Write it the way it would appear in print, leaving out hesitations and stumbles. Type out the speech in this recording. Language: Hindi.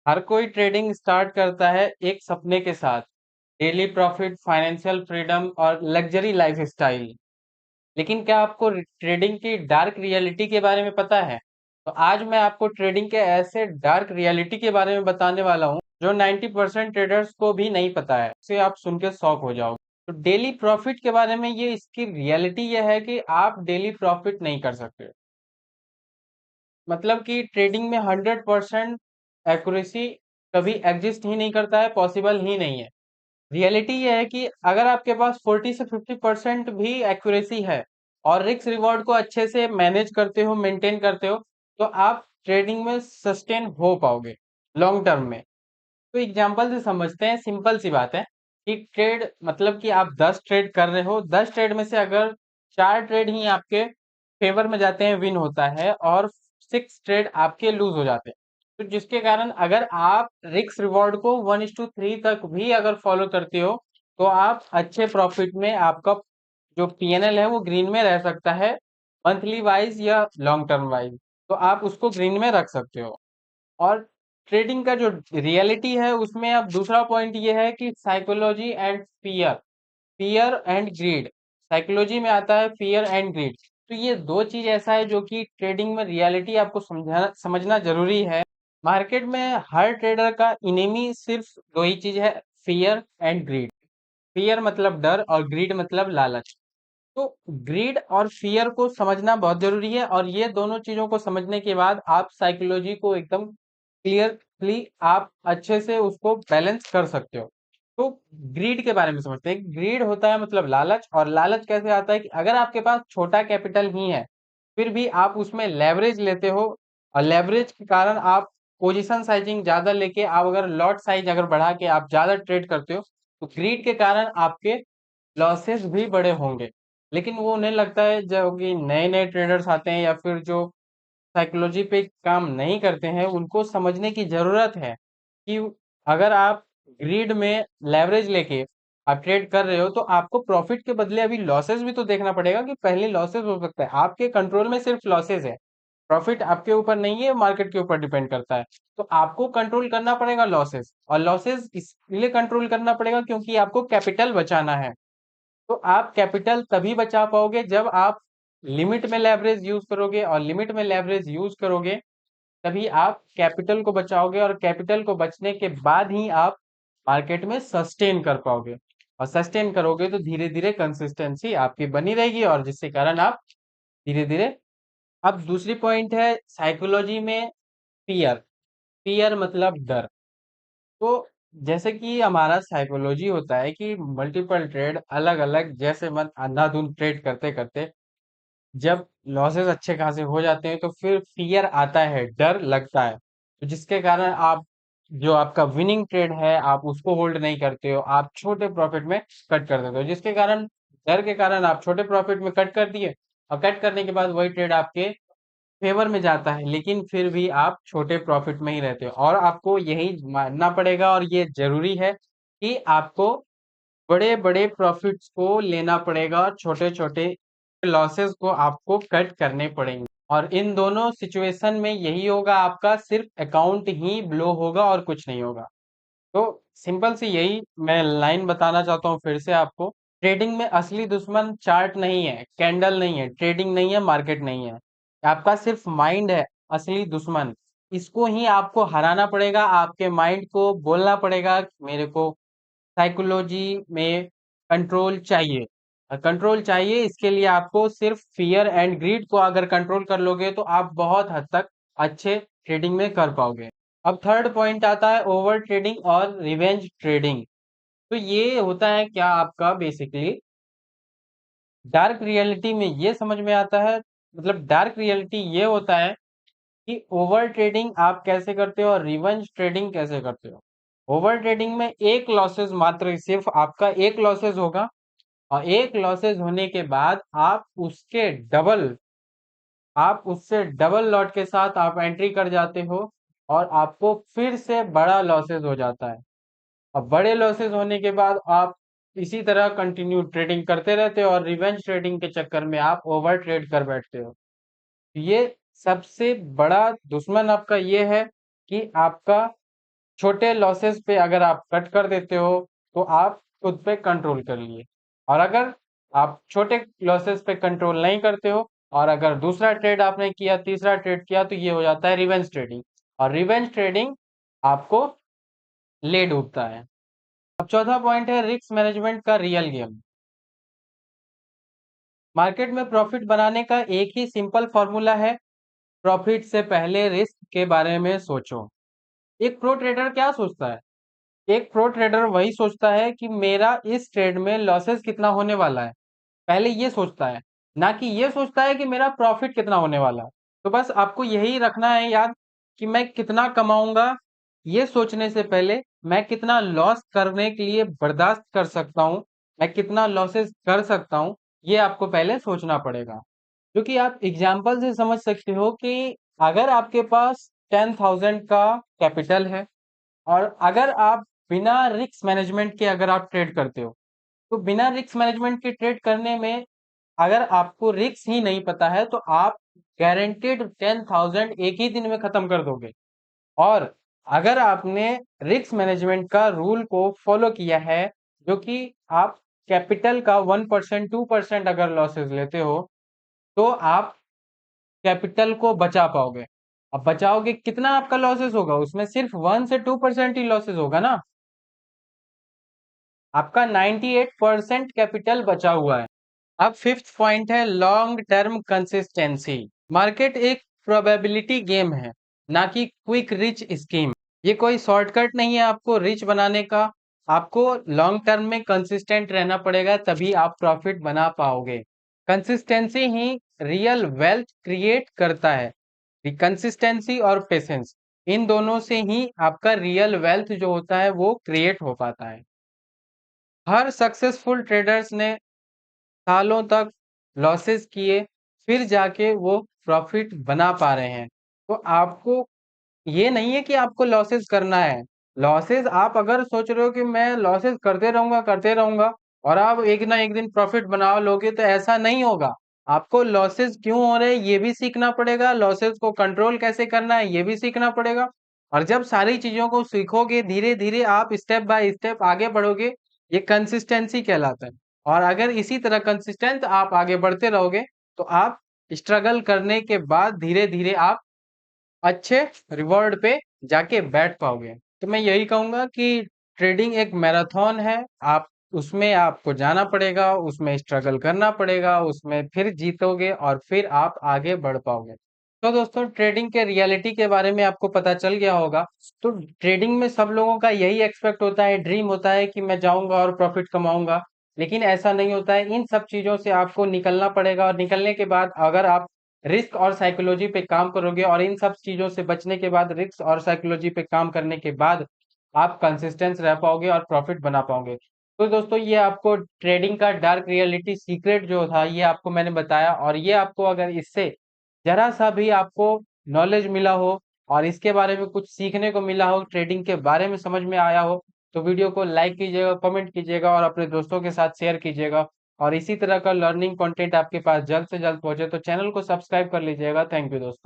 हर कोई ट्रेडिंग स्टार्ट करता है एक सपने के साथ। डेली प्रॉफिट, फाइनेंशियल फ्रीडम और लग्जरी लाइफस्टाइल। लेकिन क्या आपको ट्रेडिंग की डार्क रियलिटी के बारे में पता है? तो आज मैं आपको ट्रेडिंग के ऐसे डार्क रियलिटी के बारे में बताने वाला हूँ जो 90% ट्रेडर्स को भी नहीं पता है। इसे आप सुन के शॉक हो जाओगे। तो डेली प्रॉफिट के बारे में ये इसकी रियलिटी ये है कि आप डेली प्रॉफिट नहीं कर सकते। मतलब कि ट्रेडिंग में 100% एक्यूरेसी कभी एग्जिस्ट ही नहीं करता है, पॉसिबल ही नहीं है। रियलिटी ये है कि अगर आपके पास 40 से 50% भी एक्यूरेसी है और रिस्क रिवॉर्ड को अच्छे से मैनेज करते हो, मेंटेन करते हो, तो आप ट्रेडिंग में सस्टेन हो पाओगे लॉन्ग टर्म में। तो एग्जांपल से समझते हैं, सिंपल सी बात है कि ट्रेड मतलब कि आप 10 ट्रेड कर रहे हो, 10 ट्रेड में से अगर 4 ट्रेड ही आपके फेवर में जाते हैं, विन होता है, और 6 ट्रेड आपके लूज हो जाते हैं। तो जिसके कारण अगर आप रिस्क रिवॉर्ड को 1:3 तक भी अगर फॉलो करते हो तो आप अच्छे प्रॉफिट में, आपका जो पीएनएल है वो ग्रीन में रह सकता है, मंथली वाइज या लॉन्ग टर्म वाइज। तो आप उसको ग्रीन में रख सकते हो। और ट्रेडिंग का जो रियलिटी है उसमें अब दूसरा पॉइंट ये है कि psychology and fear, fear and greed. Psychology में आता है फियर एंड ग्रीड। तो ये दो चीज ऐसा है जो कि ट्रेडिंग में रियलिटी आपको समझना जरूरी है। मार्केट में हर ट्रेडर का इनेमी सिर्फ दो ही चीज है, फियर एंड ग्रीड। फियर मतलब डर और ग्रीड मतलब लालच। तो ग्रीड और फियर को समझना बहुत जरूरी है, और ये दोनों चीजों को समझने के बाद आप साइकोलॉजी को एकदम क्लियरली आप अच्छे से उसको बैलेंस कर सकते हो। तो ग्रीड के बारे में समझते हैं। ग्रीड होता है मतलब लालच, और लालच कैसे आता है कि अगर आपके पास छोटा कैपिटल ही है फिर भी आप उसमें लेवरेज लेते हो, और लेवरेज के कारण आप पोजीशन साइजिंग ज्यादा लेके, आप अगर लॉट साइज अगर बढ़ा के आप ज्यादा ट्रेड करते हो, तो ग्रीड के कारण आपके लॉसेस भी बड़े होंगे। लेकिन वो उन्हें लगता है, जो कि नए नए ट्रेडर्स आते हैं या फिर जो साइकोलॉजी पे काम नहीं करते हैं, उनको समझने की जरूरत है कि अगर आप ग्रीड में लेवरेज लेके आप ट्रेड कर रहे हो तो आपको प्रॉफिट के बदले अभी लॉसेस भी तो देखना पड़ेगा, कि पहले लॉसेस हो सकता है। आपके कंट्रोल में सिर्फ लॉसेस है, प्रॉफिट आपके ऊपर नहीं है, मार्केट के ऊपर डिपेंड करता है। तो आपको कंट्रोल करना पड़ेगा लॉसेस, और लॉसेस इसलिए कंट्रोल करना पड़ेगा क्योंकि आपको कैपिटल बचाना है। तो आप कैपिटल तभी बचा पाओगे जब आप लिमिट में लेवरेज यूज करोगे, और लिमिट में लेवरेज यूज करोगे तभी आप कैपिटल को बचाओगे, और कैपिटल को बचने के बाद ही आप मार्केट में सस्टेन कर पाओगे। और सस्टेन करोगे तो धीरे धीरे कंसिस्टेंसी आपकी बनी रहेगी, और जिसके कारण आप धीरे धीरे। अब दूसरी पॉइंट है साइकोलॉजी में, फियर। फियर मतलब डर। तो जैसे कि हमारा साइकोलॉजी होता है कि मल्टीपल ट्रेड अलग अलग जैसे मन अंधाधुंध ट्रेड करते करते जब लॉसेस अच्छे खासे हो जाते हैं तो फिर फियर आता है, डर लगता है। तो जिसके कारण आप जो आपका विनिंग ट्रेड है आप उसको होल्ड नहीं करते हो, आप छोटे प्रॉफिट में कट कर देते हो, जिसके कारण डर के कारण आप छोटे प्रॉफिट में कट कर दिए, और कट करने के बाद वही ट्रेड आपके फेवर में जाता है, लेकिन फिर भी आप छोटे प्रॉफिट में ही रहते हो। और आपको यही मानना पड़ेगा, और ये जरूरी है कि आपको बड़े बड़े प्रॉफिट्स को लेना पड़ेगा, और छोटे छोटे लॉसेस को आपको कट करने पड़ेंगे। और इन दोनों सिचुएशन में यही होगा, आपका सिर्फ अकाउंट ही ब्लो होगा और कुछ नहीं होगा। तो सिंपल सी यही मैं लाइन बताना चाहता हूँ फिर से आपको। ट्रेडिंग में असली दुश्मन चार्ट नहीं है, कैंडल नहीं है, ट्रेडिंग नहीं है, मार्केट नहीं है। आपका सिर्फ माइंड है असली दुश्मन। इसको ही आपको हराना पड़ेगा, आपके माइंड को बोलना पड़ेगा कि मेरे को साइकोलॉजी में कंट्रोल चाहिए। कंट्रोल चाहिए, इसके लिए आपको सिर्फ फियर एंड ग्रीड को अगर कंट्रोल कर लोगे तो आप बहुत हद तक अच्छे ट्रेडिंग में कर पाओगे। अब थर्ड पॉइंट आता है ओवर ट्रेडिंग और रिवेंज ट्रेडिंग। तो ये होता है क्या आपका बेसिकली डार्क रियलिटी में ये समझ में आता है। मतलब डार्क रियलिटी ये होता है कि ओवर ट्रेडिंग आप कैसे करते हो और रिवेंज ट्रेडिंग कैसे करते हो। ओवर ट्रेडिंग में एक लॉसेस, मात्र सिर्फ आपका एक लॉसेस होगा, और एक लॉसेस होने के बाद आप उससे डबल लॉट के साथ आप एंट्री कर जाते हो, और आपको फिर से बड़ा लॉसेस हो जाता है। अब बड़े लॉसेस होने के बाद आप इसी तरह कंटिन्यू ट्रेडिंग करते रहते हो, और रिवेंज ट्रेडिंग के चक्कर में आप ओवर ट्रेड कर बैठते हो। ये सबसे बड़ा दुश्मन आपका ये है कि आपका छोटे लॉसेस पे अगर आप कट कर देते हो तो आप खुद पे कंट्रोल कर लिए। और अगर आप छोटे लॉसेस पे कंट्रोल नहीं करते हो और अगर दूसरा ट्रेड आपने किया, तीसरा ट्रेड किया, तो ये हो जाता है रिवेंज ट्रेडिंग। और रिवेंज ट्रेडिंग आपको ले डूबता है। अब चौथा पॉइंट है रिस्क मैनेजमेंट का रियल गेम। मार्केट में प्रॉफिट बनाने का एक ही सिंपल फॉर्मूला है, प्रॉफिट से पहले रिस्क के बारे में सोचो। एक प्रो ट्रेडर क्या सोचता है? एक प्रो ट्रेडर वही सोचता है कि मेरा इस ट्रेड में लॉसेस कितना होने वाला है, पहले ये सोचता है, ना कि ये सोचता है कि मेरा प्रॉफिट कितना होने वाला है। तो बस आपको यही रखना है याद कि मैं कितना कमाऊंगा, ये सोचने से पहले मैं कितना लॉस करने के लिए बर्दाश्त कर सकता हूँ, मैं कितना लॉसेस कर सकता हूँ, ये आपको पहले सोचना पड़ेगा। क्योंकि आप एग्जाम्पल से समझ सकते हो कि अगर आपके पास 10,000 का कैपिटल है और अगर आप बिना रिस्क मैनेजमेंट के अगर आप ट्रेड करते हो, तो बिना रिस्क मैनेजमेंट के ट्रेड करने में अगर आपको रिस्क ही नहीं पता है तो आप गारंटेड 10,000 एक ही दिन में खत्म कर दोगे। और अगर आपने रिस्क मैनेजमेंट का रूल को फॉलो किया है, जो कि आप कैपिटल का 1% 2% अगर लॉसेस लेते हो, तो आप कैपिटल को बचा पाओगे। अब बचाओगे कितना, आपका लॉसेस होगा उसमें सिर्फ 1 से 2% ही लॉसेस होगा ना, आपका 98% कैपिटल बचा हुआ है। अब फिफ्थ पॉइंट है लॉन्ग टर्म कंसिस्टेंसी। मार्केट एक प्रोबेबिलिटी गेम है, ना कि क्विक रिच स्कीम। ये कोई शॉर्टकट नहीं है आपको रिच बनाने का। आपको लॉन्ग टर्म में कंसिस्टेंट रहना पड़ेगा, तभी आप प्रॉफिट बना पाओगे। कंसिस्टेंसी ही रियल वेल्थ क्रिएट करता है। कंसिस्टेंसी और पेशेंस, इन दोनों से ही आपका रियल वेल्थ जो होता है वो क्रिएट हो पाता है। हर सक्सेसफुल ट्रेडर्स ने सालों तक लॉसेस किए, फिर जाके वो प्रॉफिट बना पा रहे हैं। तो आपको ये नहीं है कि आपको लॉसेस करना है। लॉसेस आप अगर सोच रहे हो कि मैं लॉसेस करते रहूंगा और आप एक ना एक दिन प्रॉफिट बना लोगे, तो ऐसा नहीं होगा। आपको लॉसेस क्यों हो रहे हैं ये भी सीखना पड़ेगा, लॉसेस को कंट्रोल कैसे करना है ये भी सीखना पड़ेगा। और जब सारी चीजों को सीखोगे, धीरे धीरे आप स्टेप बाय स्टेप आगे बढ़ोगे। ये कंसिस्टेंसी कहलाता है। और अगर इसी तरह कंसिस्टेंट आप आगे बढ़ते रहोगे, तो आप स्ट्रगल करने के बाद धीरे धीरे आप अच्छे रिवॉर्ड पे जाके बैठ पाओगे। तो मैं यही कहूंगा कि ट्रेडिंग एक मैराथन है। आप उसमें आपको जाना पड़ेगा, उसमें स्ट्रगल करना पड़ेगा, उसमें फिर जीतोगे और फिर आप आगे बढ़ पाओगे। तो दोस्तों, ट्रेडिंग के रियलिटी के बारे में आपको पता चल गया होगा। तो ट्रेडिंग में सब लोगों का यही एक्सपेक्ट होता है, ड्रीम होता है कि मैं जाऊंगा और प्रॉफिट कमाऊंगा। लेकिन ऐसा नहीं होता है। इन सब चीजों से आपको निकलना पड़ेगा और निकलने के बाद अगर आप रिस्क और साइकोलॉजी पे काम करोगे और इन सब चीजों से बचने के बाद, रिस्क और साइकोलॉजी पे काम करने के बाद, आप कंसिस्टेंस रह पाओगे और प्रॉफिट बना पाओगे। तो दोस्तों, ये आपको ट्रेडिंग का डार्क रियलिटी सीक्रेट जो था ये आपको मैंने बताया। और ये आपको अगर इससे जरा सा भी आपको नॉलेज मिला हो और इसके बारे में कुछ सीखने को मिला हो, ट्रेडिंग के बारे में समझ में आया हो, तो वीडियो को लाइक कीजिएगा, कमेंट कीजिएगा और अपने दोस्तों के साथ शेयर कीजिएगा। और इसी तरह का लर्निंग कंटेंट आपके पास जल्द से जल्द पहुंचे तो चैनल को सब्सक्राइब कर लीजिएगा। थैंक यू दोस्तों।